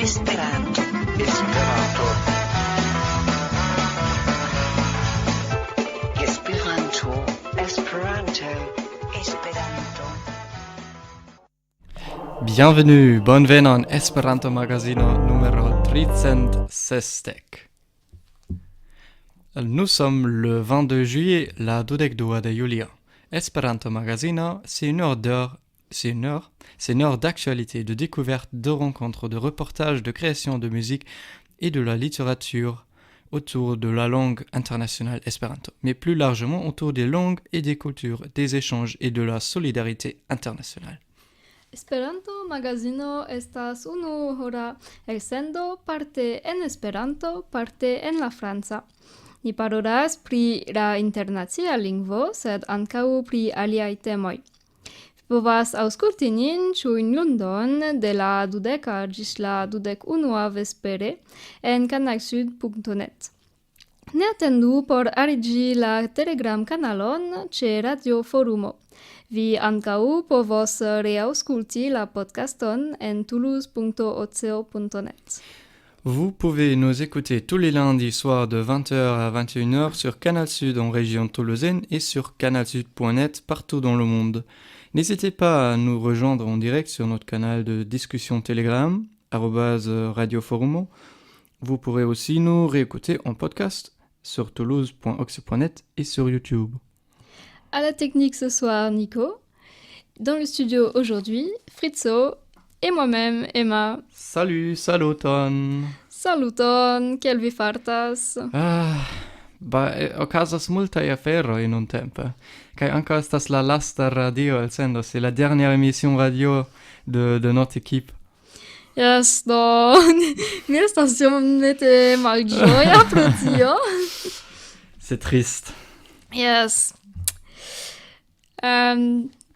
Esperanto. Esperanto. Esperanto. Esperanto. Esperanto. Bienvenue, bonven en Esperanto Magazino numéro 360. Nous sommes le 22 juillet, la 22 de juillet. Esperanto Magazino, c'est une heure d'actualité, de découverte, de rencontres, de reportages, de création de musique et de la littérature autour de la langue internationale Esperanto, mais plus largement autour des langues et des cultures, des échanges et de la solidarité internationale. Esperanto Magazino estas unu hora elsendo parte en Esperanto, parte en la franca. Ni parolas pri la internacia lingvo, sed ankaŭ pri aliaj temoj. Vi povas aŭskulti nin ĉiujn lundon de la 20 ĝis la 21 vespere en kanalsud.net. Ne atendu por aliĝi la Telegram-kanalon ĉe Radio Forumo. Vi ankaŭ povos reaŭskulti la podcaston en toulouse.oco.net. Vous pouvez nous écouter tous les lundis soirs de 20h à 21h sur Canal Sud en région toulousaine et sur canalsud.net partout dans le monde. N'hésitez pas à nous rejoindre en direct sur notre canal de discussion Telegram, @Radio Forumo. Vous pourrez aussi nous réécouter en podcast sur toulouse.ox.net et sur YouTube. À la technique ce soir, Nico. Dans le studio aujourd'hui, Fritzo et moi-même, Emma. Saluton! Saluton, kiel vi fartas? Okazas multaj aferoj nuntempe. Kaj ankaŭ estas la lasta radio elsendo, c'est la dernière émission radio de notre équipe. Yes, do mi estas iomete malĝoja pro tio. C'est triste. Yes.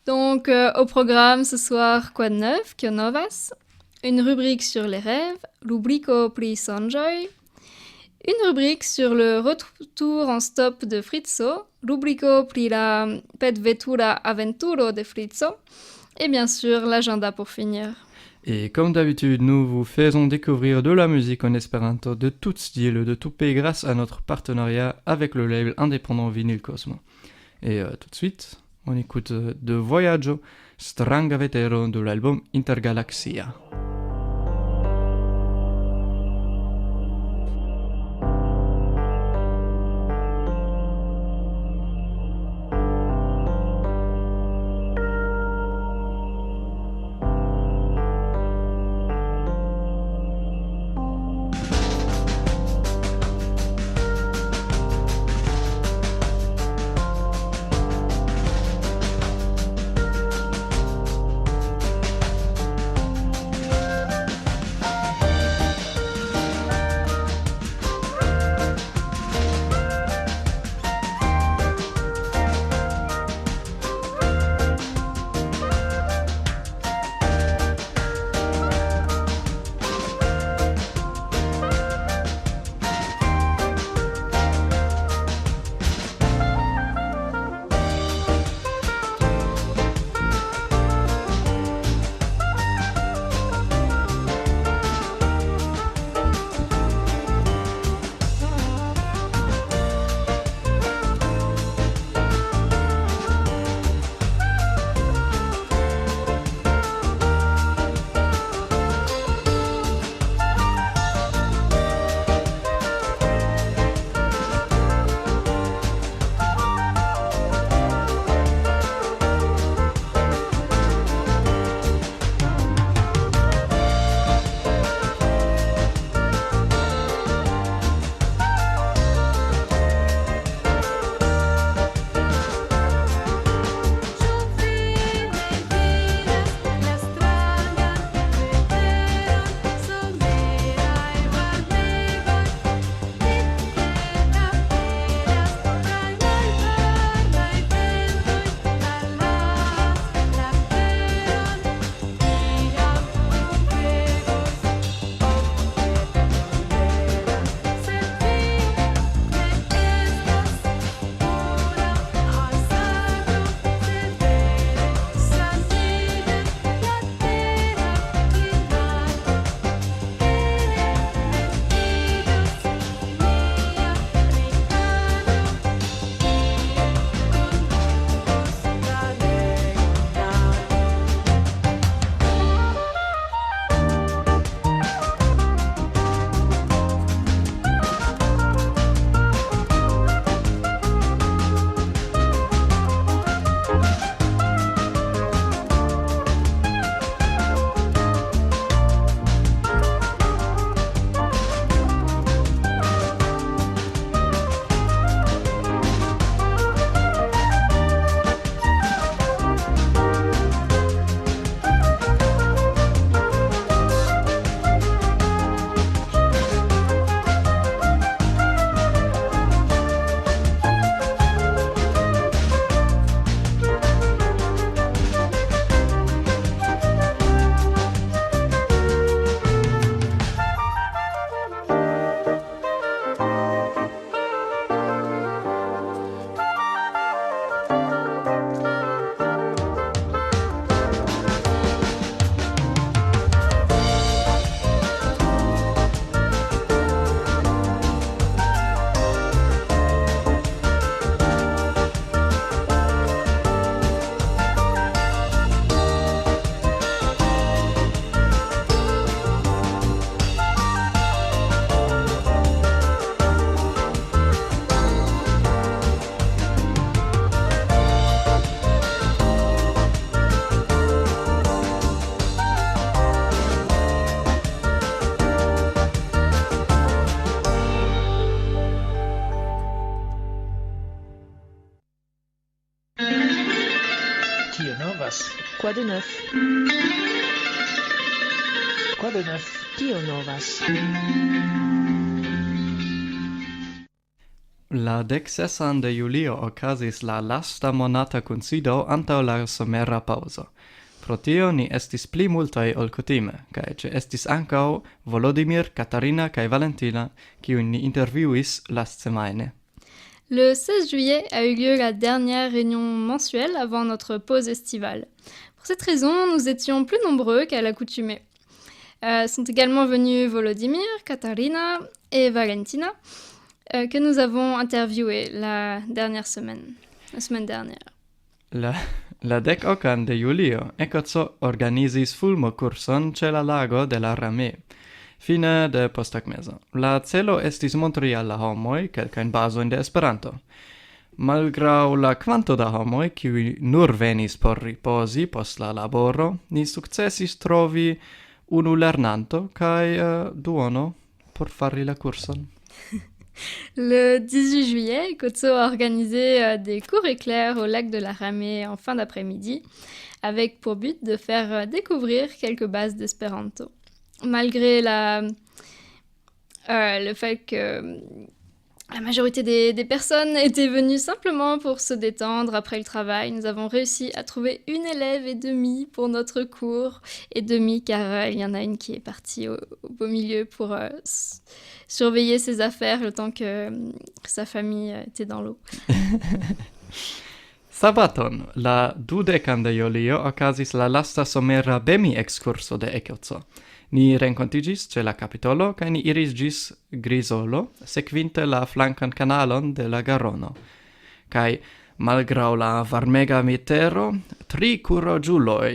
Donc, au programme ce soir, quoi de neuf, que novas? Une rubrique sur les rêves, rubrico pri sonĝoj. Une rubrique sur le retour en stop de Fritzo, rubrico pri la petvetura aventuro de Fritzo. Et bien sûr, l'agenda pour finir. Et comme d'habitude, nous vous faisons découvrir de la musique en espéranto de tout style, de tout pays grâce à notre partenariat avec le label indépendant Vinyl Cosmo. Et tout de suite, on écoute De Voyaggio, Stranga Vetero de l'album Intergalaxia. Quoi de neuf? Quoi de neuf? Tio novas. La 16 de julio okazis la lasta monata kunsido antaŭ la somera paŭzo. Pro tio ni estis pli multaj ol kutime, kaj estis ankaŭ Volodymyr, Katarina kaj Valentina, kiujn ni intervjuis lastsemajne. Le 16 juillet a eu lieu la dernière réunion mensuelle avant notre pause estivale. Pour cette raison, nous étions plus nombreux qu'à l'accoutumée. Sont également venus Volodymyr, Katarina et Valentina, que nous avons interviewés la semaine dernière. La 10 de julio Ekoco organizis fulmo-kurson ĉe la lago de la Rame, fine de posttagmezo. La celo estis montri al la homoj kelkajn bazojn de Esperanto. Malgraŭ la kvanto da homoj, kiuj nur venis por ripozi post la laboro, ni sukcesis trovi unu lernanto kaj duono por fari la kurson. Le 18 juillet, Ekoco a organisé des cours éclairs au lac de la Ramée en fin d'après-midi, avec pour but de faire découvrir quelques bases d'espéranto. Malgré le fait que la majorité des personnes étaient venues simplement pour se détendre après le travail, nous avons réussi à trouver une élève et demie pour notre cours, et demie car il y en a une qui est partie au beau milieu pour surveiller ses affaires le temps que sa famille était dans l'eau. Sabaton, la 20 de julio okazis la lasta somera bemi-ekskurso de Ekoco. Ni renkontiĝis ĉe la Kapitolo kaj ni iris ĝis Grizolo, sekvinte la flankan kanalon de la Garono. Kaj malgraŭ la varmega vetero, 3 kuraĝuloj,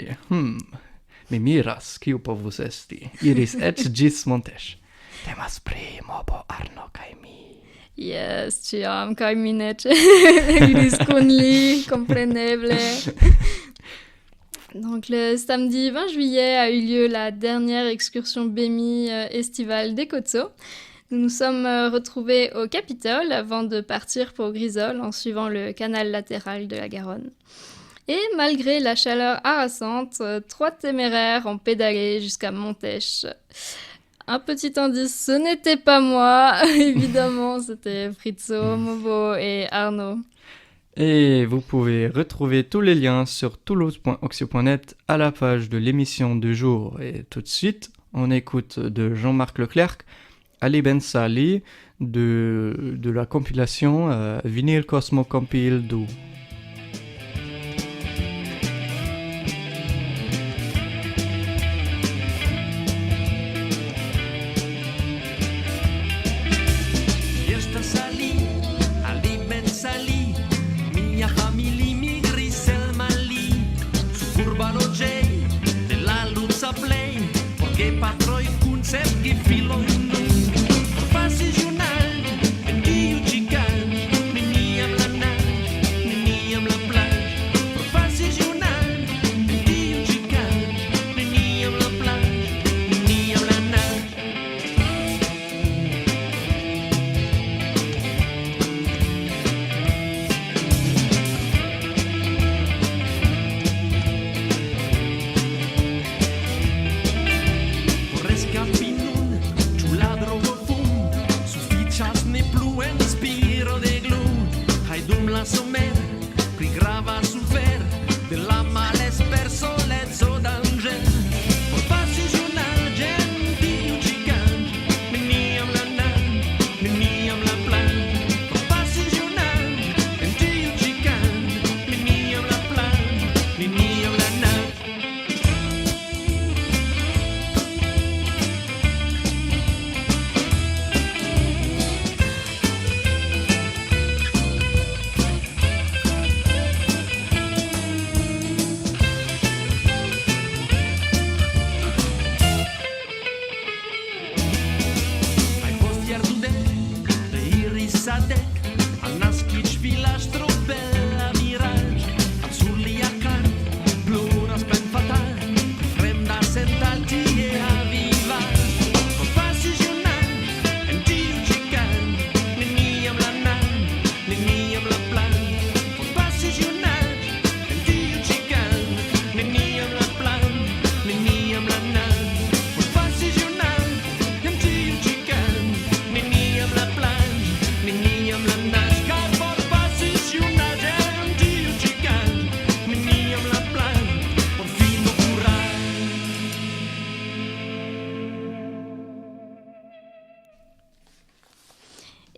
mi miras, kiu povus esti, iris eĉ ĝis Monteŝ. Temas pri Mobo, Arno kaj mi. Yes, ĉiam, kaj mi ne iris kun li, kompreneble. Donc le samedi 20 juillet a eu lieu la dernière excursion BEMI estivale d'Ekoco. Nous nous sommes retrouvés au Capitole avant de partir pour Grisol en suivant le canal latéral de la Garonne. Et malgré la chaleur harassante, 3 téméraires ont pédalé jusqu'à Montesch. Un petit indice, ce n'était pas moi, évidemment, c'était Fritzo, Mobo et Arnaud. Et vous pouvez retrouver tous les liens sur toulouse.oxio.net à la page de l'émission du jour. Et tout de suite, on écoute de Jean-Marc Leclerc, Ali Ben Sali, de la compilation Vinyl Cosmo Compile Do.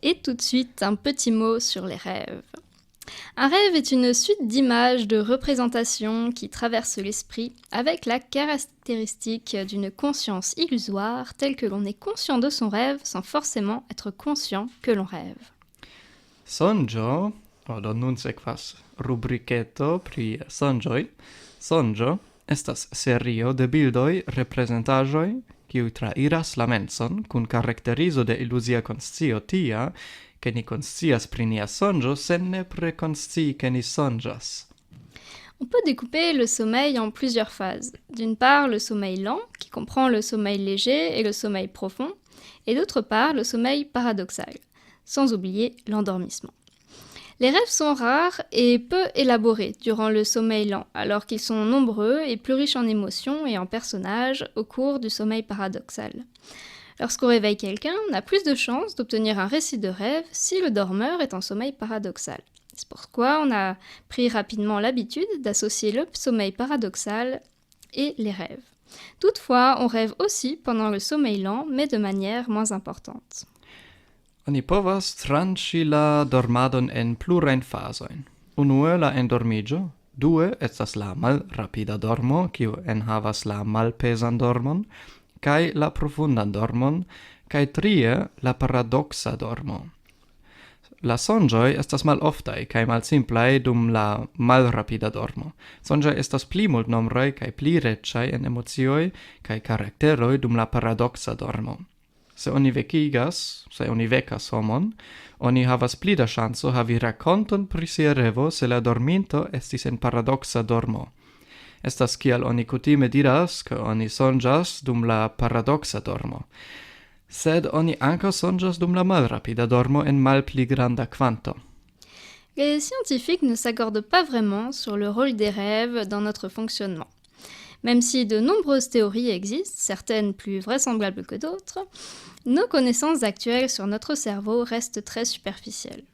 Et tout de suite, un petit mot sur les rêves. Un rêve est une suite d'images, de représentations qui traversent l'esprit avec la caractéristique d'une conscience illusoire telle que l'on est conscient de son rêve sans forcément être conscient que l'on rêve. Sonĝo, do nun sekvas rubriketo pri sonĝoj. Sonĝo estas serio de bildoj, reprezentaĵoj, kiuj trairas la menson kun karakterizo de iluzia konscio tia, ke ni konscias pri nia sonĝo sen nepre konscii ke ni sonĝas. On peut découper le sommeil en plusieurs phases. D'une part, le sommeil lent, qui comprend le sommeil léger et le sommeil profond, et d'autre part, le sommeil paradoxal, sans oublier l'endormissement. Les rêves sont rares et peu élaborés durant le sommeil lent, alors qu'ils sont nombreux et plus riches en émotions et en personnages au cours du sommeil paradoxal. Lorsqu'on réveille quelqu'un, on a plus de chances d'obtenir un récit de rêve si le dormeur est en sommeil paradoxal. C'est pourquoi on a pris rapidement l'habitude d'associer le sommeil paradoxal et les rêves. Toutefois, on rêve aussi pendant le sommeil lent, mais de manière moins importante. Oni povas tranĉi la dormadon en plurajn fazojn. Unue la endormiĝo, due estas la malrapida dormo, kiu enhavas la malpezan dormon, kaj la profundan dormon, kaj trie la paradoksa dormo. La sonĝoj estas maloftaj kaj malsimplaj dum la malrapida dormo. Sonĝoj estas pli multnombraj kaj pli riĉaj en emocioj kaj karakteroj dum la paradoksa dormo. Se oni vekas homon, oni havas pli da ŝanco havi rakonton pri sia revo se la dorminto estis en paradoksa dormo. Estas kiel oni kutime diras, ke oni sonĝas dum la paradoksa dormo. Sed oni ankaŭ sonĝas dum la malrapida dormo en malpli granda kvanto. Les scientifiques ne s'accordent pas vraiment sur le rôle des rêves dans notre fonctionnement. Même si de nombreuses théories existent, certaines plus vraisemblables que d'autres, nos connaissances actuelles sur notre cerveau restent très superficielles.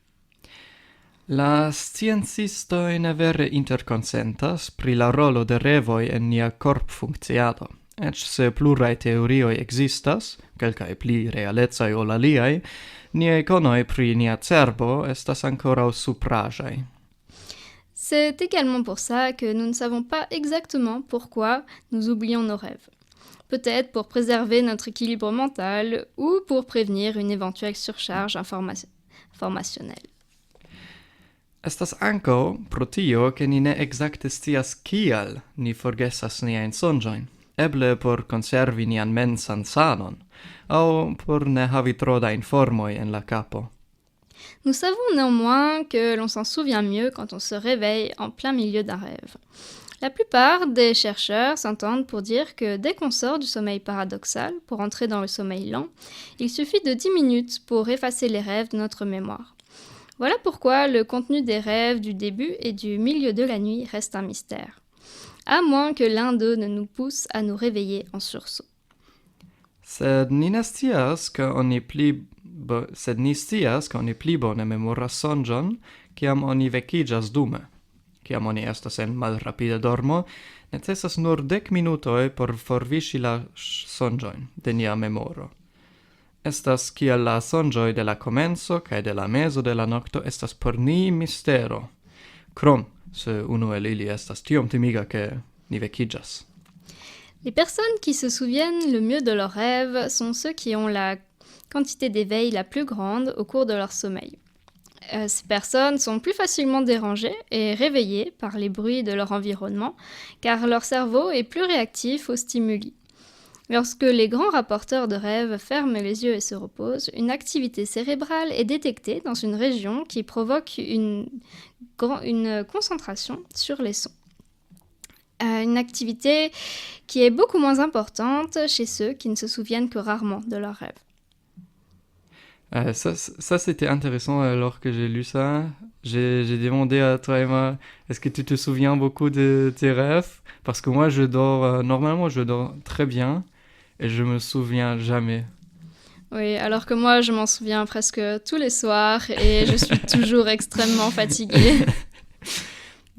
La sciencistoj ne vere interkonsentas pri la rolo de revoj en nia korpfunkciado. Eĉ se pluraj teorioj ekzistas, kelkaj pli realecaj ol aliaj, niaj konoj pri nia cerbo estas ankoraŭ supraĵaj. C'est également pour ça que nous ne savons pas exactement pourquoi nous oublions nos rêves. Peut-être pour préserver notre équilibre mental ou pour prévenir une éventuelle surcharge informationnelle. Estas ankaŭ pro tio, ke ni ne ekzakte scias kial ni forgesas niajn sonĝojn. Eble por konservi nian mensan sanon, aŭ por ne havi tro da informoj en la kapo. Nous savons néanmoins que l'on s'en souvient mieux quand on se réveille en plein milieu d'un rêve. La plupart des chercheurs s'entendent pour dire que dès qu'on sort du sommeil paradoxal pour entrer dans le sommeil lent, il suffit de 10 minutes pour effacer les rêves de notre mémoire. Voilà pourquoi le contenu des rêves du début et du milieu de la nuit reste un mystère, à moins que l'un d'eux ne nous pousse à nous réveiller en sursaut. Sed ni scias ke oni pli bone memoras sonĝon, kiam oni vekiĝas dume. Kiam oni estas en malrapida dormo, necesas nur 10 minutoj por forviŝi la sonĝojn de nia memoro. Estas kiel la sonĝoj de la komenco kaj de la mezo de la nokto estas por ni mistero. Krom se unu el ili estas tiom timiga ke ni vekiĝas. Les personnes qui se souviennent le mieux de leurs rêves sont ceux qui ont la quantité d'éveil la plus grande au cours de leur sommeil. Ces personnes sont plus facilement dérangées et réveillées par les bruits de leur environnement, car leur cerveau est plus réactif aux stimuli. Lorsque les grands rapporteurs de rêves ferment les yeux et se reposent, une activité cérébrale est détectée dans une région qui provoque une concentration sur les sons. Une activité qui est beaucoup moins importante chez ceux qui ne se souviennent que rarement de leurs rêves. Ça c'était intéressant alors que j'ai lu ça. J'ai demandé à toi, Emma, est-ce que tu te souviens beaucoup de tes rêves? Parce que moi, normalement, je dors très bien et je me souviens jamais. Oui, alors que moi, je m'en souviens presque tous les soirs et je suis toujours extrêmement fatiguée.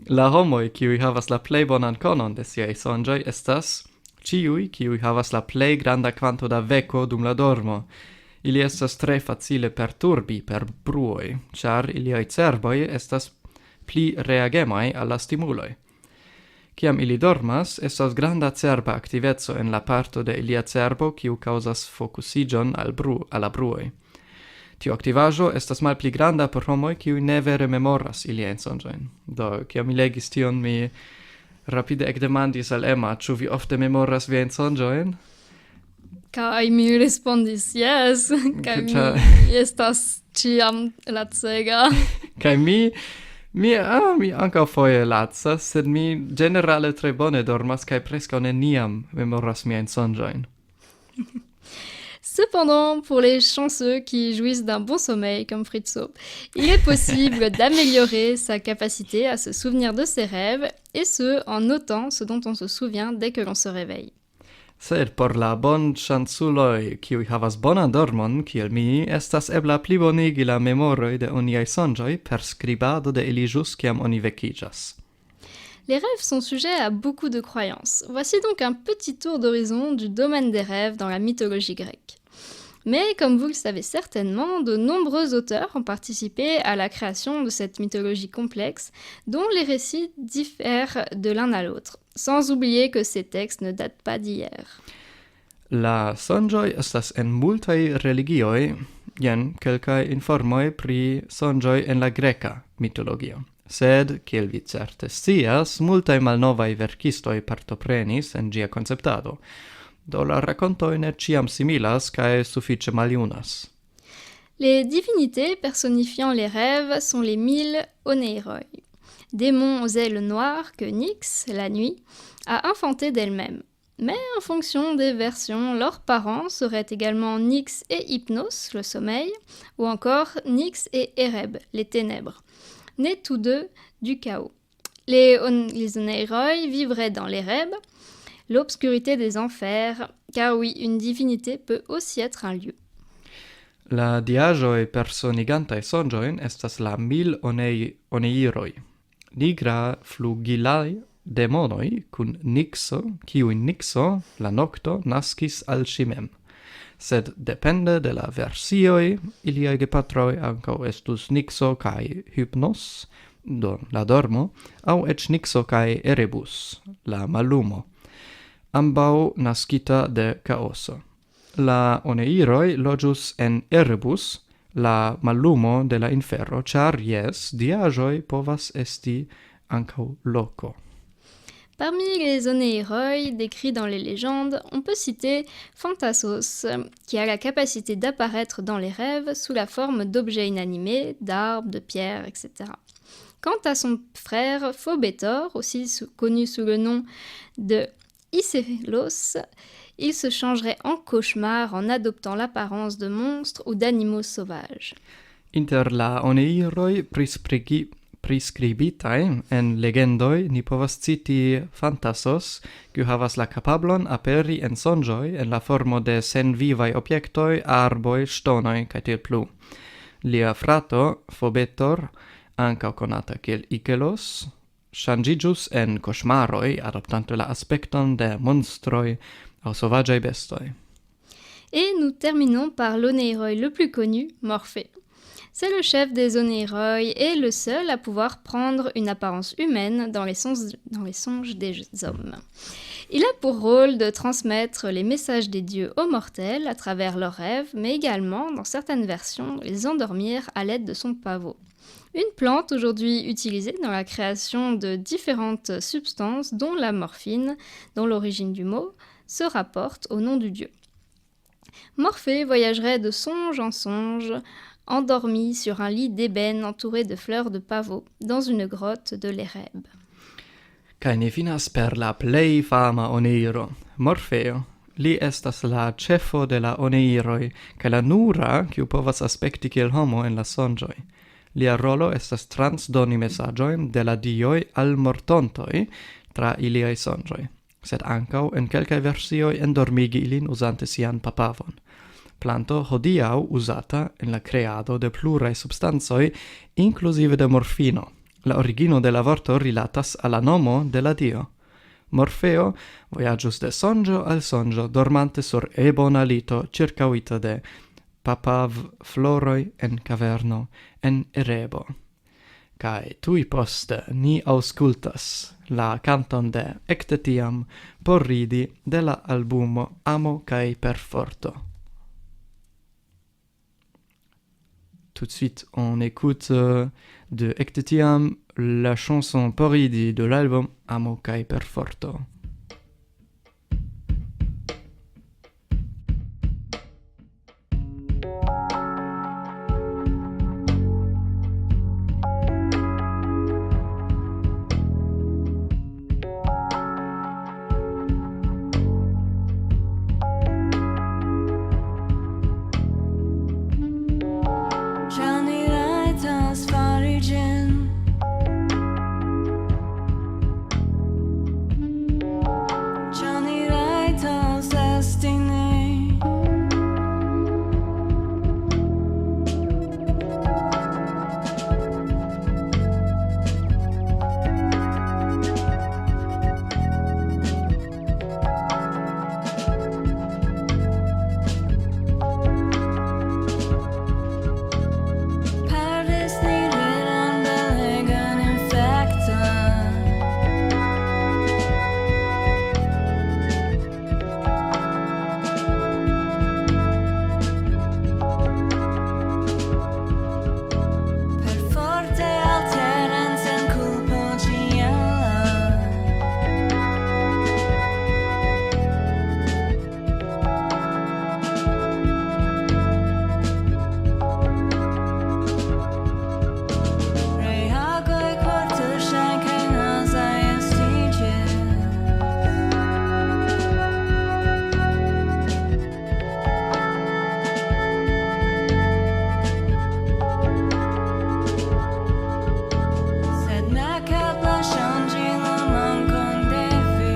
La homoj, kiuj havas la plej bonan konon de siaj sonĝoj, estas ĉiuj, kiuj havas la plej granda kvanto da veko dum la dormo. Ili estas tre facile perturbi per bruoi, char iliai cerboi estas pli reagemai alla stimuloi. Ciam ili dormas, estas granda cerba activezzo en la parto de ilia cerbo kiu causas focusigion alla bruoi. Tio activajo estas malpli granda por homoi kiu ne vere memoras ilien sonjoin. Do, ciam mi legis tion, mi rapide ekdemandis al Emma, ĉu vi ofte memoras viajn sonjoin? Kai mi respondis yes, kai Ĉar- mi estas ciam lacega. Kai mi ankaŭ foje lacas, sed mi generale tre bone dormas kaj preskaŭ neniam memoras miajn sonjoin. Cependant, pour les chanceux qui jouissent d'un bon sommeil comme Fritzo, il est possible d'améliorer sa capacité à se souvenir de ses rêves, et ce, en notant ce dont on se souvient dès que l'on se réveille. Sed por la bon chanculoi, kiuj havas bonan dormon, kiel mi, estas ebla plibonigi la memoroj de oniaj sonĝoj per skribado de ili ĵus kiam oni vekiĝas. Les rêves sont sujets à beaucoup de croyances. Voici donc un petit tour d'horizon du domaine des rêves dans la mythologie grecque. Mais comme vous le savez certainement, de nombreux auteurs ont participé à la création de cette mythologie complexe, dont les récits diffèrent de l'un à l'autre, sans oublier que ces textes ne datent pas d'hier. La sonĝoj estas en multaj religioj, jen kelkaj informoj pri sonĝoj en la greka mitologio. Sed, kiel vi certe scias, multaj malnovaj verkistoj partoprenis en ĝia konceptado. Do la racontoi ne ciam similas cae suffice maliunas. Les divinités personnifiant les rêves sont les 1000 oneiroi, démons aux ailes noires que Nyx, la nuit, a inventés d'elle-même. Mais en fonction des versions, leurs parents seraient également Nyx et Hypnos, le sommeil, ou encore Nyx et Ereb, les ténèbres, nés tous deux du chaos. Les oneiroi vivraient dans l'Ereb, l'obscurité des enfers, car oui, une divinité peut aussi être un lieu. La diaĵoj personigantaj sonĝojn estas la 1000 oneiroj, nigra flugilaj demonoj kun Nikso, kiujn Nikso, la nokto, naskis al ŝi mem. Sed depende de la versioj, iliaj gepatroj ankaŭ estus Nikso kaj Hypnos, do la dormo, aŭ eĉ Nikso kaj Erebus, la mallumo. Ambau nascita de chaoso. La oneiroi logius en Erebus, la mallumo de la infero, char yes, diaĵoj povas esti ankaŭ loko. Parmi les oneiroi décrits dans les légendes, on peut citer Phantasos, qui a la capacité d'apparaître dans les rêves sous la forme d'objets inanimés, d'arbres, de pierres, etc. Quant à son frère Phobétor, aussi connu sous le nom de Isélos, il se changerait en cauchemar en adoptant l'apparence de monstres ou d'animaux sauvages. Inter la oneiroi priscribitai en legendoi ni povas citi Phantasos, kiu havas la capablon aperi en sonĝoj en la formo de senvivaj objektoj, arboj, ŝtonoj kaj tiel plu. Lia frato, Phobetor, ankaŭ konata kiel Ikelos, ŝanĝiĝus en koŝmaroj, adoptante la aspekton de monstroj aŭ sovaĝaj bestoj. Et nous terminons par l'oneiroi le plus connu, Morphée. C'est le chef des oneiroi et le seul à pouvoir prendre une apparence humaine dans les songes des hommes. Il a pour rôle de transmettre les messages des dieux aux mortels à travers leurs rêves, mais également, dans certaines versions, les endormir à l'aide de son pavot. Une plante aujourd'hui utilisée dans la création de différentes substances, dont la morphine, dont l'origine du mot se rapporte au nom du dieu. Morphée voyagerait de songe en songe, endormi sur un lit d'ébène entouré de fleurs de pavot, dans une grotte de l'Érèbe. Kaj ni finas per la plej fama oneiro, Morfeo. Li estas la ĉefo de la oneiroj, kaj la nura, kiu povas aspekti kiel homo en la sonĝoj. Lia rolo estas transdoni mesaĝojn de la dioj al mortontoj tra iliaj sonĝoj, sed ankaŭ en kelkaj versioj endormigi ilin uzante sian papavon. Planto hodiaŭ uzata en la kreado de pluraj substancoj, inkluzive de morfino. La origino de la vorto rilatas al la nomo de la dio. Morfeo vojaĝus de sonĝo al sonĝo, dormante sur ebona lito ĉirkaŭita de papav floroi en caverno en erebo. Kai tui poste ni auscultas la canton de ecte tiam por ridi de la albumo Amo kai perforto. Tout de suite, on écoute de ecte tiam la chanson por ridi de l'album Amo kai perforto. Johnny rajtas farigin Johnny rajtas destiny Paradis needed and belegan infecta Per forte alterans en culpo gialla Reago e quarto schenken as I estige Sed ne capla changi la mancon devi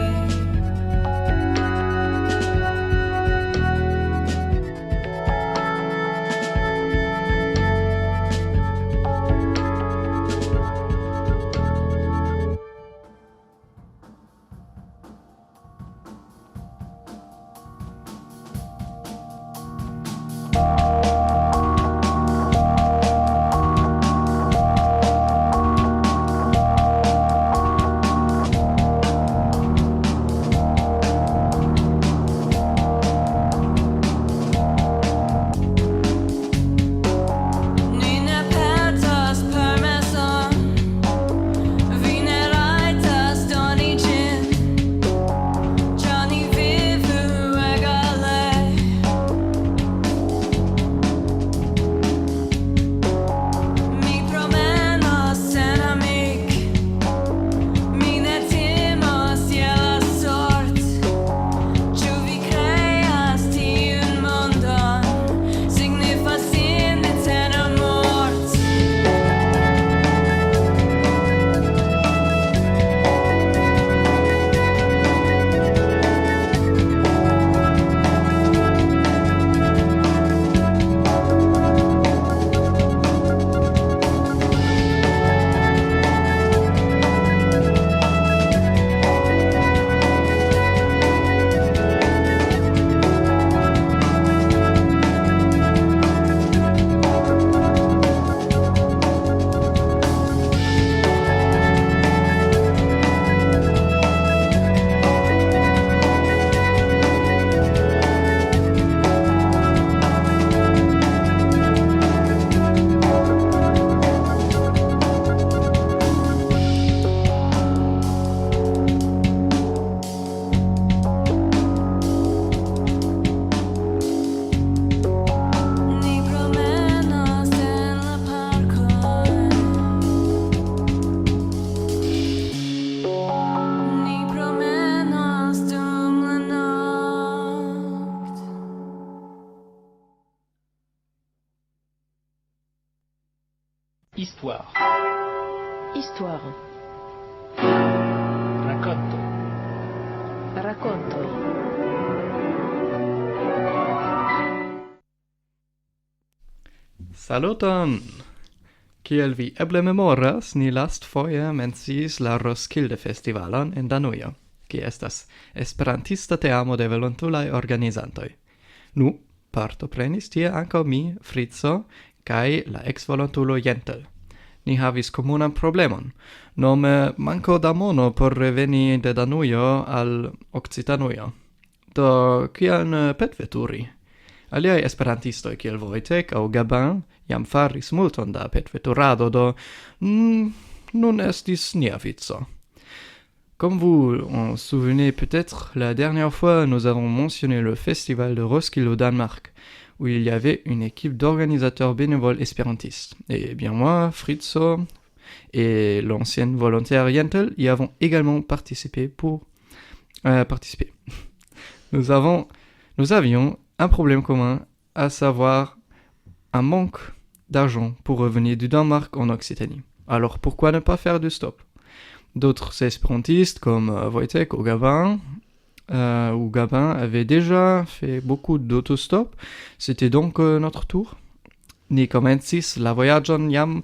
Ni ne petas permeson Vi ne rajtas doni ĝin Johnny vivu egale Mi promenos sen amik Mi ne timos je la sort Ĉu vi kreas tiun mondon Signifas indicena mort Ni promenos en la parko Ni promenos dum la nokt Histoire. Histoire. Racconto. Raccontoi. Saluton! Kiel vi eble memoras, ni lastfoje menciis la Roskilde Festivalon en Danujo, kie estas esperantista teamo de volontulaj organizantoj. Nu, partoprenis tie ankaŭ mi, Fritzo, kaj la ex-volontulo Jentel. Ni havis komunan problemon, nome manko da mono por reveni de Danujo al Okcitanujo. Do kiam petveturi? Aliaj esperantistoj kiel Wojtek aŭ Gabin jam faris multon da petveturado, do nun estis nia vico. Comme vous en souvenez peut-être, la dernière fois nous avons mentionné le festival de Roskilde au Danemark, où il y avait une équipe d'organisateurs bénévoles espérantistes. Et bien moi, Fritzo et l'ancienne volontaire Jentel y avons également participé. Nous avions un problème commun, à savoir un manque d'argent pour revenir du Danemark en Occitanie. Alors pourquoi ne pas faire du stop? D'autres espérantistes comme Wojtek ou Gabin avaient déjà fait beaucoup d'autostop. C'était donc notre tour. Ni komencis la vojaĝon jam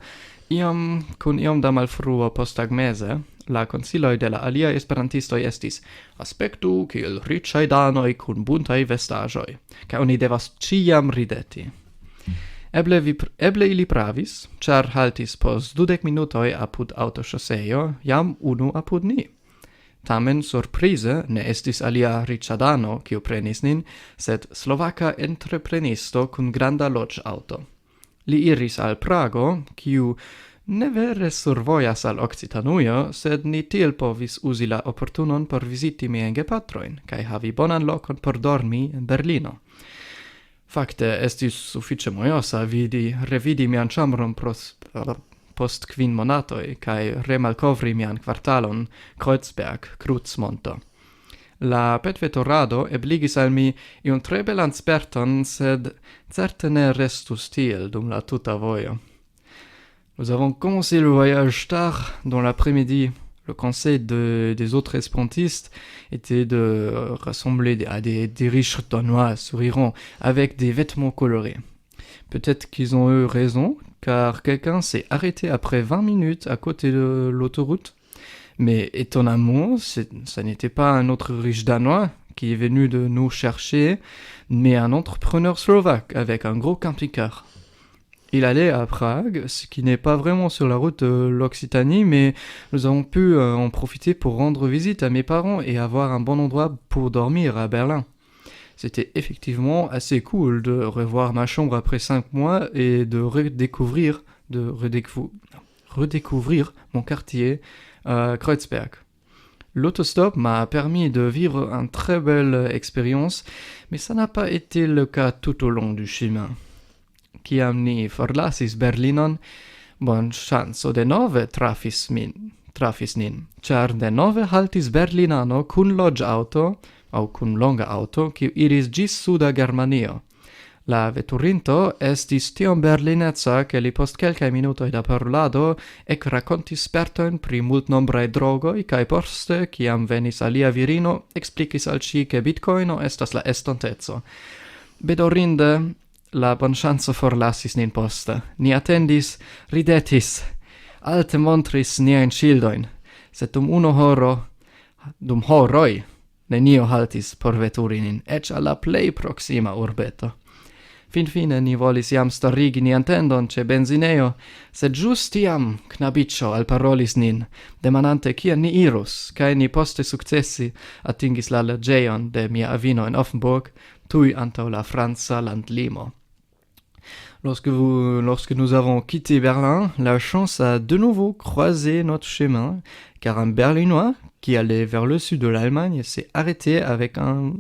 kun iom da malfrua posttagmeze. La konsiloj de la aliaj esperantistoj estis: aspektu kiel riĉaj danoj kun buntaj vestaĵoj, kaj oni devas ĉiam rideti. Eble ili pravis, ĉar haltis post 20 minutoj apud aŭtoŝoseo, jam unu apud ni. Tamen surprize ne estis alia riĉa dano, kiu prenis nin, sed slovaka entreprenisto kun granda loĝaŭto. Li iris al Prago, kiu ne vere survojas al Okcitanujo, sed ni tiel povis uzi la oportunon por viziti miajn gepatrojn, kaj havi bonan lokon por dormi en Berlino. Fakte estis sufiĉe mojosa revidi mian ĉambron post 5 monatoj kaj remalkovri mian kvartalon Kreuzberg, Krucmonto. La petveturado ebligis al mi iun tre belan sperton, sed certe ne restus tiel dum la tuta vojo. Nous avons commencé le voyage tard dans l'après-midi. Le conseil des autres espérantistes était de ressembler à des riches Danois souriants avec des vêtements colorés. Peut-être qu'ils ont eu raison, car quelqu'un s'est arrêté après 20 minutes à côté de l'autoroute. Mais étonnamment, ça n'était pas un autre riche Danois qui est venu de nous chercher, mais un entrepreneur slovaque avec un gros camping-car. Il allait à Prague, ce qui n'est pas vraiment sur la route de l'Occitanie, mais nous avons pu en profiter pour rendre visite à mes parents et avoir un bon endroit pour dormir à Berlin. C'était effectivement assez cool de revoir ma chambre après 5 mois et de redécouvrir mon quartier, Kreuzberg. L'autostop m'a permis de vivre une très belle expérience, mais ça n'a pas été le cas tout au long du chemin. Kiam ni forlasis Berlinon, bonŝanco denove trafis nin, ĉar denove haltis berlinano kun loĝaŭto aŭ kun longa aŭto, kiu iris ĝis suda Germanio. La veturinto estis tiom berlineca, ke li post kelkaj minutoj da parolado ekrakontis spertojn pri multnombraj drogoj, kaj poste, kiam venis alia virino, eksplikis al ŝi, ke bitcoino estas la estonteco. Bedorinde, la bonŝanco forlasis nin poste. Ni atendis, ridetis, alte montris niajn ŝildojn, sed dum horoj, nenio haltis por veturi nin, eĉ al la plej proksima urbeto. Finfine ni volis jam starigi nian tendon ĉe benzinejo, sed ĵus tiam knabiĉo alparolis nin, demandante kien ni irus, kaj ni poste sukcesi atingis la loĝejon de mia avino en Offenburg, tuj antaŭ la franca landlimo. Lorsque nous avons quitté Berlin, la chance a de nouveau croisé notre chemin, car un Berlinois qui allait vers le sud de l'Allemagne s'est arrêté avec un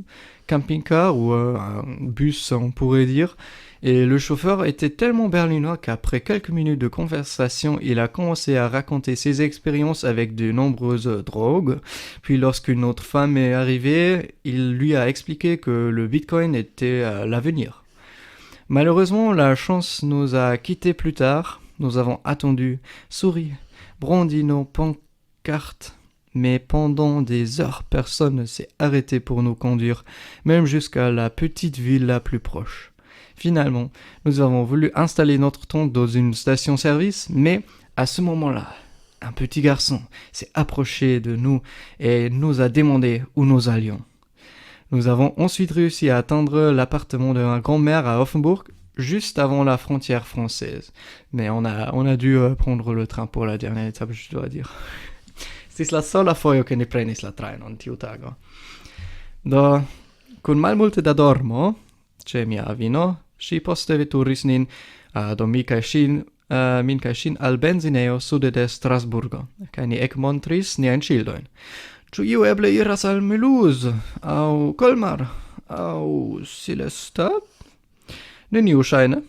camping-car ou un bus, on pourrait dire, et le chauffeur était tellement berlinois qu'après quelques minutes de conversation, il a commencé à raconter ses expériences avec de nombreuses drogues. Puis lorsqu'une autre femme est arrivée, il lui a expliqué que le Bitcoin était l'avenir. Malheureusement, la chance nous a quittés plus tard. Nous avons attendu, souri, brandi nos pancartes, mais pendant des heures, personne ne s'est arrêté pour nous conduire, même jusqu'à la petite ville la plus proche. Finalement, nous avons voulu installer notre tente dans une station-service, mais à ce moment-là, un petit garçon s'est approché de nous et nous a demandé où nous allions. Nous avons ensuite réussi à atteindre l'appartement de ma grand-mère à Offenburg, juste avant la frontière française. Mais on a dû prendre le train pour la dernière étape, je dois dire. Stis la sola foio che ne prenis la trajnon tiu tago. Do, kun malmulte da dormo, ce mia avino, si poste veturis nin, do min kaj ŝin al benzineo sude de Strasburgo, kaj ni ekmontris niajn ŝildojn. Ĉu iu eble iras al Mulhouse, aŭ Colmar, aŭ Silesta? Neniu ŝajne.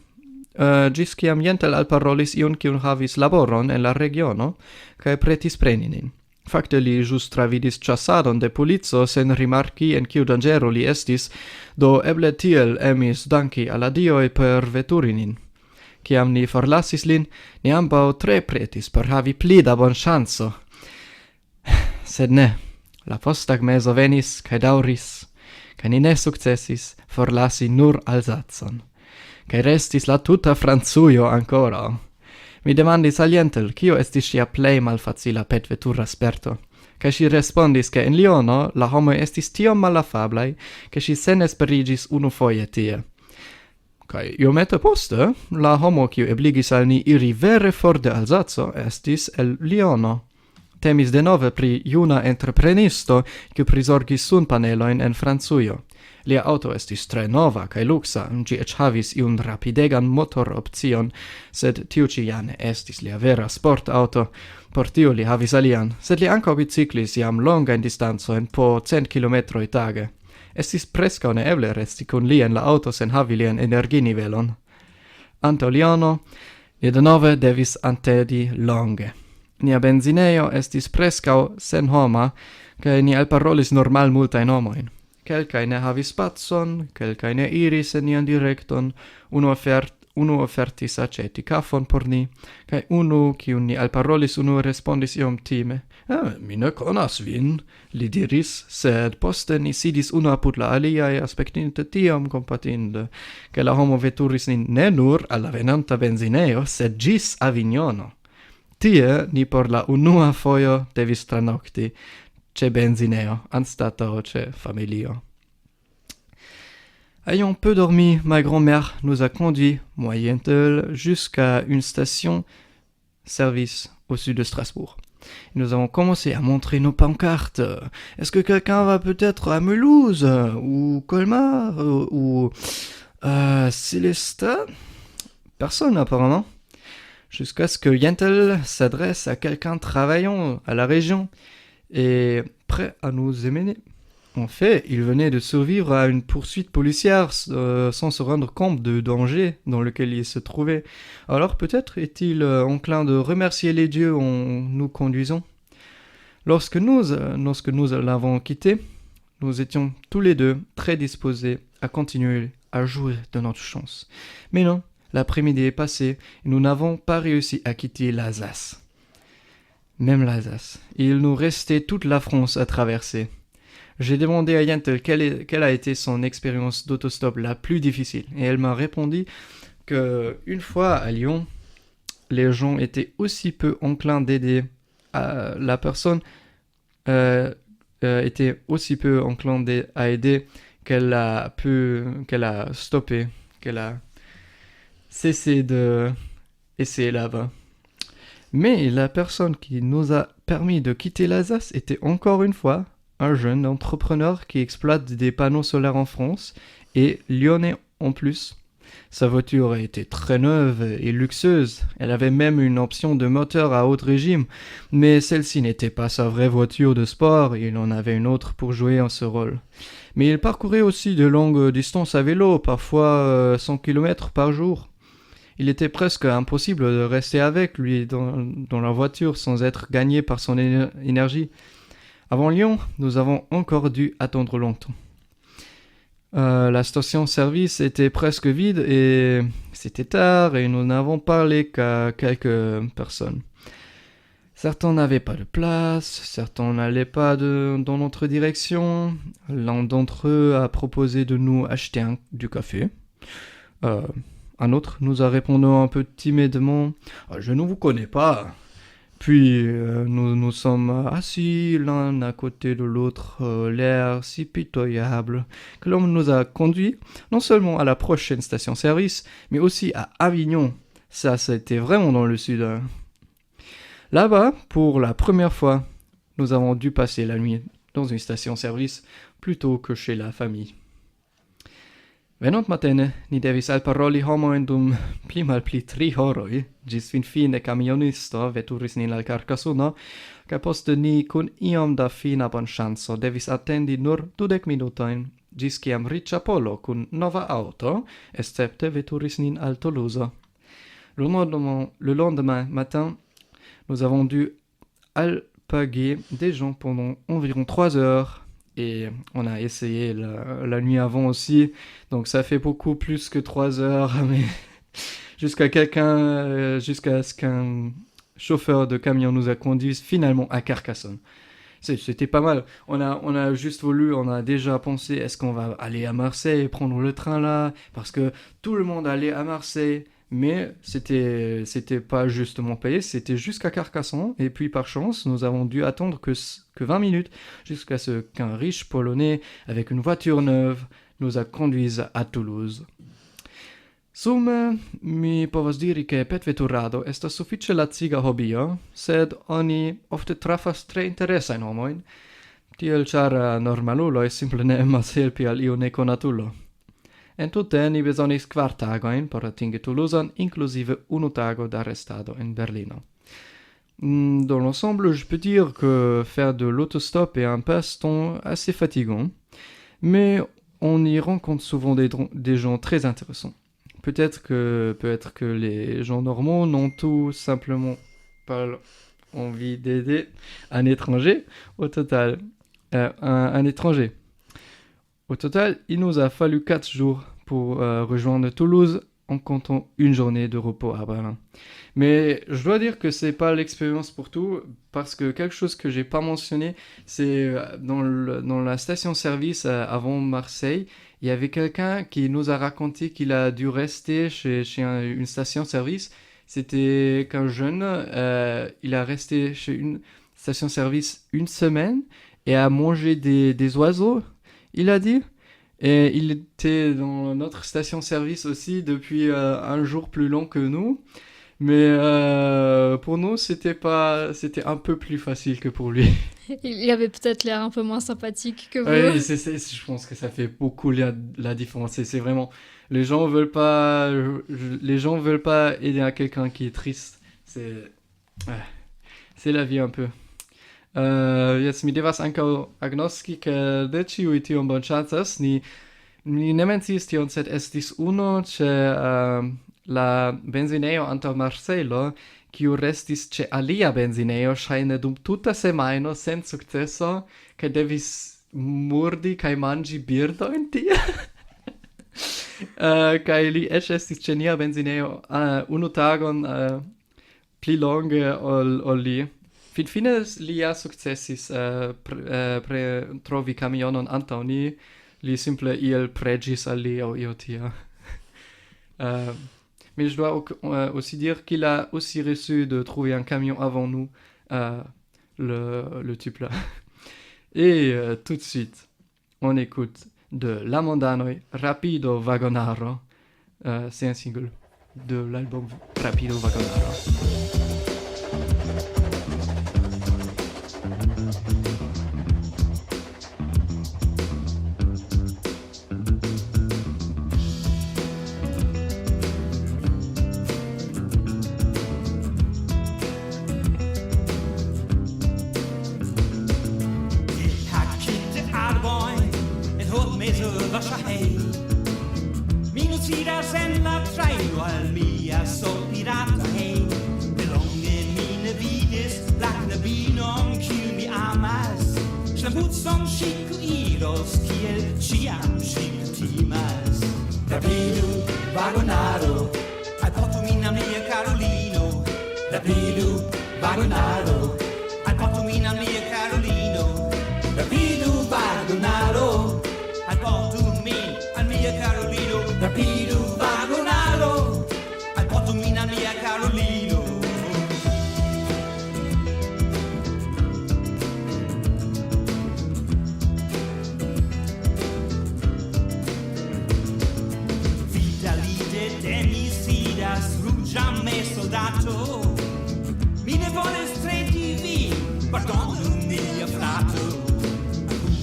Ĝis kiam Jentel alparolis iun kiun havis laboron en la regiono, kaj pretis preni nin. Fakte li ĵus travidis ĉasadon de polico sen rimarki en kiu danĝero li estis, do eble tiel emis danki al la dioj per veturi nin. Kiam ni forlasis lin, ni ambaŭ tre pretis por havi pli da bonŝanco. Sed ne, la posttagmezo venis kaj daŭris, kaj ni ne sukcesis forlasi nur Alzacon. Kaj restis la tuta Francujo ankoraŭ. Mi demandis al Jentel, kio estis ŝia plej malfacila petvetura sperto. Kaj ŝi respondis, ke en Liono la homoj estis tiom malafablaj, ke ŝi senesperiĝis unufoje tie. Kaj iomete poste, la homo kiu ebligis al ni iri vere for de Alzaco estis el Liono. Temis denove pri juna entreprenisto, kiu prizorgis sunpanelojn en Francujo. Lia auto estis tre nova kaj luksa, ĝi eĉ havis iun rapidegan motoropcion, sed tiu ĉi ja ne estis lia vera sportauto. Por tio li havis alian, sed li ankaŭ biciklis jam longajn distancojn po 100 kilometroj tage. Estis preskaŭ neeble resti kun li en la auto sen havi lian energinivelon. Antaŭ Liono, ni denove devis antedi longe. Nia benzinejo estis preskaŭ senhoma, kaj ni alparolis nur malmultajn homojn. Kelkaj ne havis pacon, kelkaj ne iris en nian direkton, unu ofertis aĉeti kafon por ni, kaj unu, kiun ni alparolis, respondis iom time. Mi ne konas vin, li diris, sed poste ni sidis unu apud la aliaj, aspektinte tiom kompatinde, ke la homo veturis nin ne nur al la venonta benzinejo, sed ĝis Avignono. Tie ni por la unua fojo devis tranokti ce benzineo, anstataŭ ce familio. Ayant peu dormi, ma grand-mère nous a conduits, moi et Jentel, jusqu'à une station-service au sud de Strasbourg. Nous avons commencé à montrer nos pancartes. Est-ce que quelqu'un va peut-être à Mulhouse, ou Colmar, ou Célestat? Personne apparemment. Jusqu'à ce que Jentel s'adresse à quelqu'un travaillant à la région et prêt à nous émener. En fait, il venait de survivre à une poursuite policière sans se rendre compte du danger dans lequel il se trouvait. Alors peut-être est-il enclin de remercier les dieux en nous conduisant. Lorsque nous l'avons quitté, nous étions tous les deux très disposés à continuer à jouer de notre chance. Mais non, l'après-midi est passé et nous n'avons pas réussi à quitter l'Alsace. Même l'Alsace. Il nous restait toute la France à traverser. J'ai demandé à Jentel quelle a été son expérience d'autostop la plus difficile. Et elle m'a répondu qu'une fois à Lyon, les gens étaient aussi peu enclins d'aider. La personne était aussi peu enclin à aider qu'elle a stoppé, qu'elle a cessé d'essayer là-bas. Mais la personne qui nous a permis de quitter l'Alsace était encore une fois un jeune entrepreneur qui exploite des panneaux solaires en France et lyonnais en plus. Sa voiture était très neuve et luxueuse. Elle avait même une option de moteur à haut régime, mais celle-ci n'était pas sa vraie voiture de sport, il en avait une autre pour jouer en ce rôle. Mais il parcourait aussi de longues distances à vélo, parfois 100 km par jour. Il était presque impossible de rester avec lui dans la voiture sans être gagné par son énergie. Avant Lyon, nous avons encore dû attendre longtemps. La station-service était presque vide et c'était tard et nous n'avons parlé qu'à quelques personnes. Certains n'avaient pas de place, certains n'allaient pas dans notre direction. L'un d'entre eux a proposé de nous acheter du café. Un autre nous a répondu un peu timidement « Je ne vous connais pas ». Puis nous sommes assis l'un à côté de l'autre, l'air si pitoyable, que l'homme nous a conduits non seulement à la prochaine station-service, mais aussi à Avignon. Ça, c'était vraiment dans le sud. Hein. Là-bas, pour la première fois, nous avons dû passer la nuit dans une station-service plutôt que chez la famille. Venont matene, ni devis alparoli homoen dum pli malpli 3 horoi, gis fin fine camionisto veturis nin al Carcasuno, ca poste ni cun iom da fina bon chanso devis attendi nur 20 minutoin, gis ciam riĉa Polo cun nova auto, escepte veturis nin al Toulouse. Le lendemain matin, nous avons dû alpaguer des gens pendant environ 3 heures, et on a essayé la nuit avant aussi, donc ça fait beaucoup plus que 3 heures, mais jusqu'à ce qu'un chauffeur de camion nous a conduit finalement à Carcassonne. C'était pas mal. On a juste on a déjà pensé, est-ce qu'on va aller à Marseille et prendre le train là? Parce que tout le monde allait à Marseille, mais c'était pas justement payé, c'était jusqu'à Carcassonne, et puis par chance, nous avons dû attendre que 20 minutes jusqu'à ce qu'un riche Polonais, avec une voiture neuve, nous a conduise à Toulouse. Sume, mi povas diri ke petveturado estas sufiĉe laciga hobio, sed oni ofte trafas tre interesajn homojn, tiel ĉar normaluloj simple ne emas helpi al iu nekonatulo. Entute ni bezonis 4 tagojn por atingi Toulouse, inclusive 1 tago d'arrestado en Berlino. Dans l'ensemble, je peux dire que faire de l'autostop est un passe-temps assez fatigant, mais on y rencontre souvent des gens très intéressants. Peut-être que les gens normaux n'ont tout simplement pas envie d'aider un étranger. Au total, un étranger. Au total, il nous a fallu 4 jours pour rejoindre Toulouse en comptant une journée de repos à Berlin. Mais je dois dire que c'est pas l'expérience pour tout, parce que quelque chose que j'ai pas mentionné, c'est dans la station-service avant Marseille, il y avait quelqu'un qui nous a raconté qu'il a dû rester chez une station-service. C'était qu'un jeune, il a resté chez une station-service 1 semaine et a mangé des oiseaux, il a dit. Et il était dans notre station-service aussi depuis un jour plus long que nous. Mais pour nous, c'était un peu plus facile que pour lui. Il avait peut-être l'air un peu moins sympathique que vous. Oui, je pense que ça fait beaucoup la différence. C'est vraiment, les gens veulent pas aider à quelqu'un qui est triste. C'est la vie un peu. Jetzt mi devas ankaŭ agnoski, ke de ĉiuj tiom bonŝancas, ni ne menciis tion, sed estis unu ĉe la benzinejo antaŭ Marsejlo, kiu restis ĉe alia benzinejo ŝajne dum tuta semajno sen sukceso, kaj devis murdi kaj manĝi birdojn tie. Kaj li eĉ estis ĉe nia benzinejo 1 tagon pli longe ol li. Finfine li ja sukcesis trovi kamionon antaŭ ni, li simple iel preĝis al li aŭ io tia. Mais je dois aussi dire qu'il a aussi reçu de trouver un camion avant nous, le type là. Et tout de suite, on écoute de La Mondanoj, Rapido Vagonaro. C'est un single de l'album Rapido Vagonaro. bruciami soldato, mi ne vuole stretti via, pardon mio frato,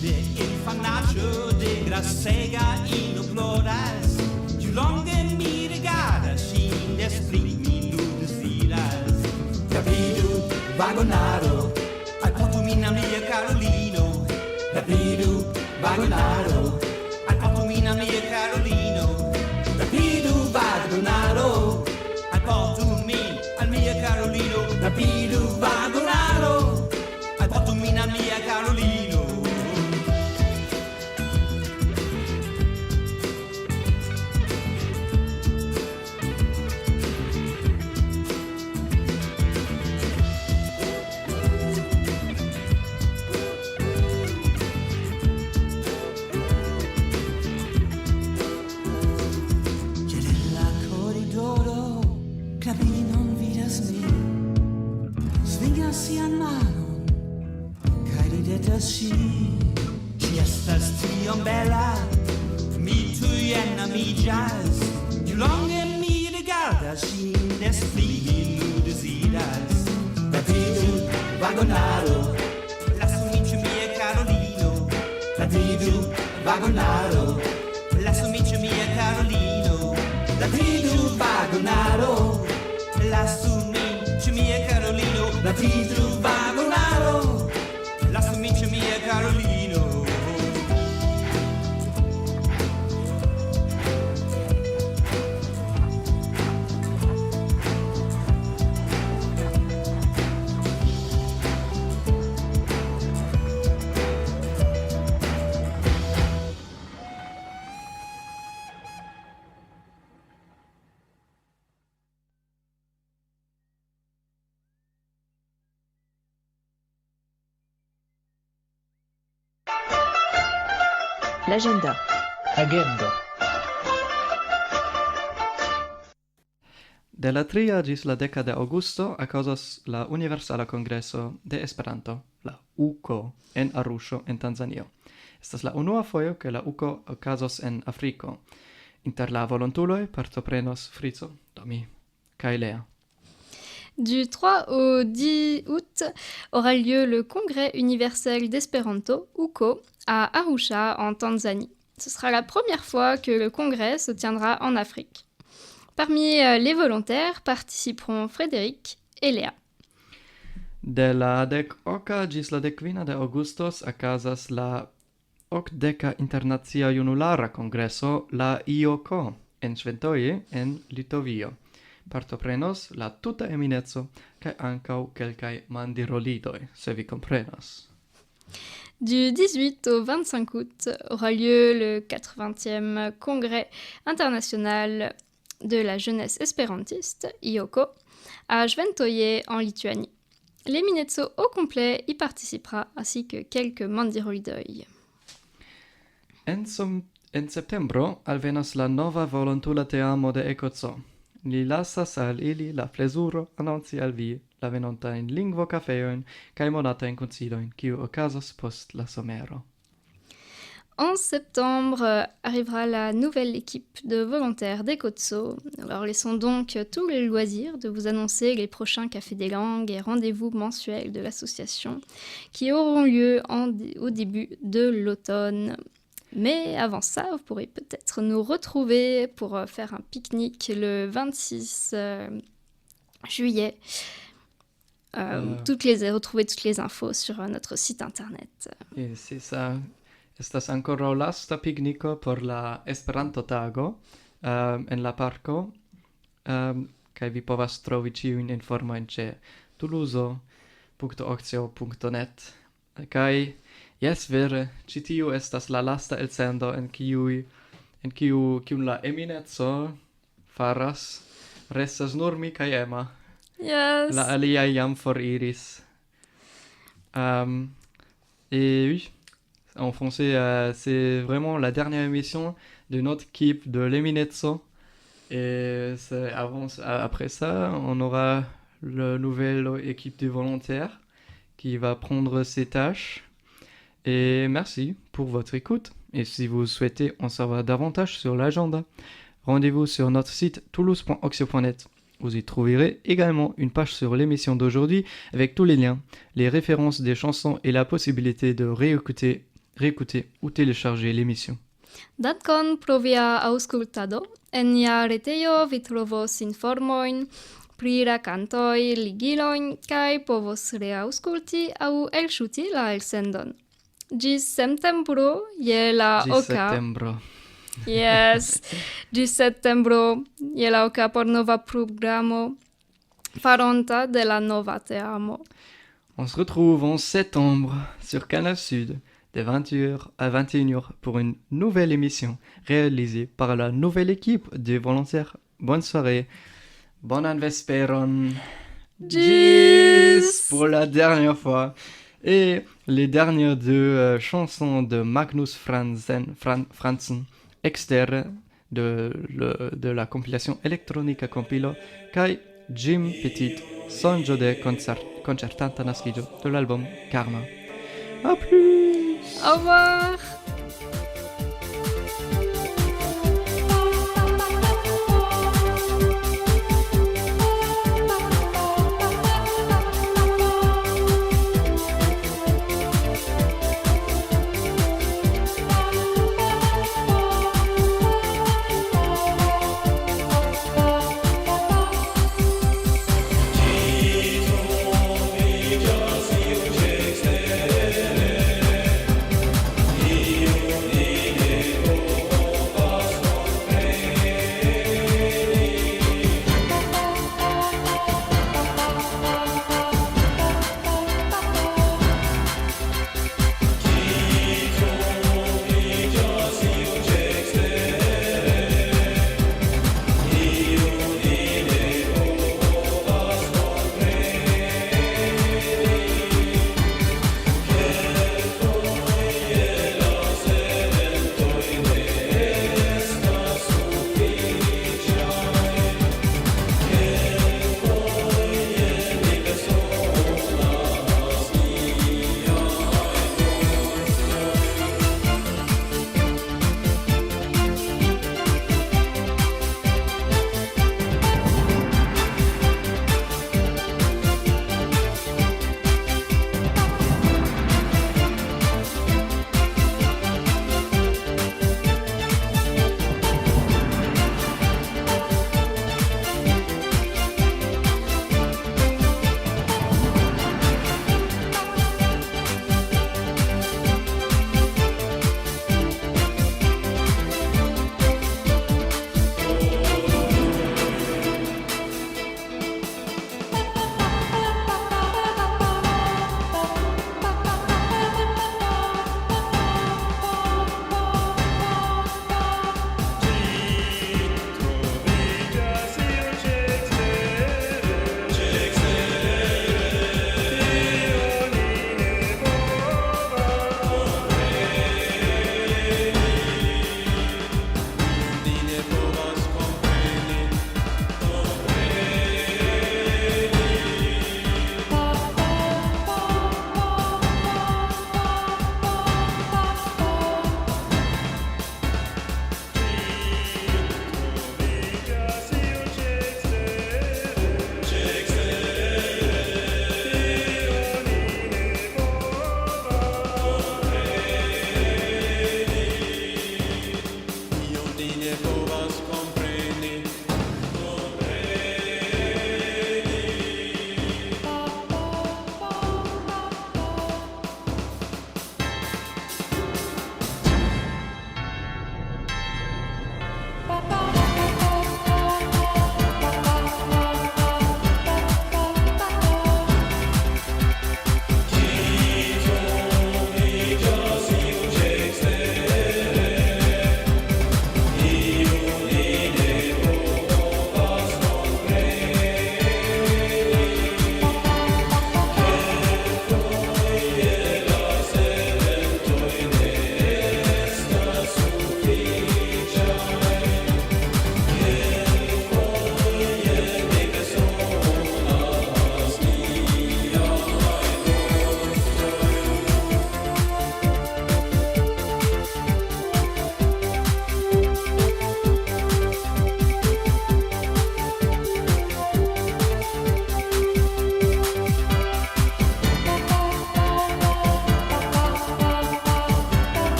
de infannaccio de grassega in oploras, più longa mi regala, sin desprimi nudes viras, capito, vagonaro, al potumina mia Carolino, capito, vagonaro, al potumina mia Carolino, rapido vagonaro, al potumina al mia Carolino, rapido vagonaro, al potumina mia Carolino. Si estas tiom bella, mi tuj enamiĝas, ju longe mi rigardas ŝin, des pli mi deziras. Rapidu, vagonaro, lasu min ĉu mia Karolino. Rapidu, vagonaro, lasu min ĉu mia Karolino. Rapidu, vagonaro, lasu min ĉu mia Karolino. Rapidu, vagonaro, lasu min ĉu mia Karolino. L'agenda. Agendo. De la 3 ĝis la 10 de aŭgusto okazos la Universala Kongreso de Esperanto, la UKO, en Arusho, en Tanzanio. Estas la unua fojo ke la UKO okazos en Afriko. Inter la volontuloj partoprenos Frico, Domi kaj Lea. Du 3 au 10 août aura lieu le Congrès universel d'Espéranto, UKO, à Arusha, en Tanzanie. Ce sera la première fois que le congrès se tiendra en Afrique. Parmi les volontaires participeront Frédéric et Léa. De la 10 ĝis la 15 de aŭgustos okazas la 80 Internacia Junulara Kongreso, la IOKO, en Ŝventoje, en Litovio. Partoprenos la tuta emineco kaj ankaŭ kelkaj mandirolidoj, se vi komprenas. Du 18 au 25 août aura lieu le 80e Congrès international de la jeunesse espérantiste, IOKO, à Šventoje, en Lituanie. L'Eminezzo au complet y participera, ainsi que quelques mandirolidoj. En septembro alvenas la nova volontula teamo de Ekoco. Li lasas al ili la plezuro annonci al vi la venontajn lingvokafeojn kaj monatajn konsilojn, kiu okazos post la somero. En septembre arrivera la nouvelle équipe de volontaires d'Ekotso. Alors laissons donc tout le loisir de vous annoncer les prochains cafés des langues et rendez-vous mensuels de l'association qui auront lieu au début de l'automne. Mais avant ça, vous pourrez peut-être nous retrouver pour faire un pique-nique le 26 juillet. Retrouver toutes les infos sur notre site internet. Et c'est ça. Estas ankoraŭ lasta pigniko por la Esperanto-tago en la parko, kaj vi povas trovi ĉiujn informojn ĉe toulouse.ocio.net. Kaj jes, vere, ĉi tiu estas la lasta elsendo en kiun la emineco faras. Restas nur mi kaj Emma. Yes. La aliaj jam foriris. Et oui. En français, c'est vraiment la dernière émission de notre équipe de l'Eminezzo. Et après ça, on aura la nouvelle équipe de volontaires qui va prendre ses tâches. Et merci pour votre écoute. Et si vous souhaitez en savoir davantage sur l'agenda, rendez-vous sur notre site toulouse.oxio.net. Vous y trouverez également une page sur l'émission d'aujourd'hui avec tous les liens, les références des chansons et la possibilité de réécouter ou télécharger l'émission. Dankon pro via aŭskultado. En nia retejo vi trovos informojn pri la kantoj, ligilojn kaj povos reaŭskulti aŭ elŝuti la elsendon. Ĝis septembro je la oka. Septembro. Yes, ĝis septembro je la oka por nova programo faronta de la nova teamo. On se retrouve en septembre sur Canal Sud de 20h à 21h pour une nouvelle émission réalisée par la nouvelle équipe des volontaires. Bonne soirée, bonan vesperon, Tschüss pour la dernière fois. Et les dernières deux chansons de Magnus Franzen, externe de la compilation Electronica Compilo, kai Jim Petit, Sonjo de Concertanta Naskijo de l'album Karma. A plus! Au revoir. He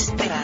Esperanto.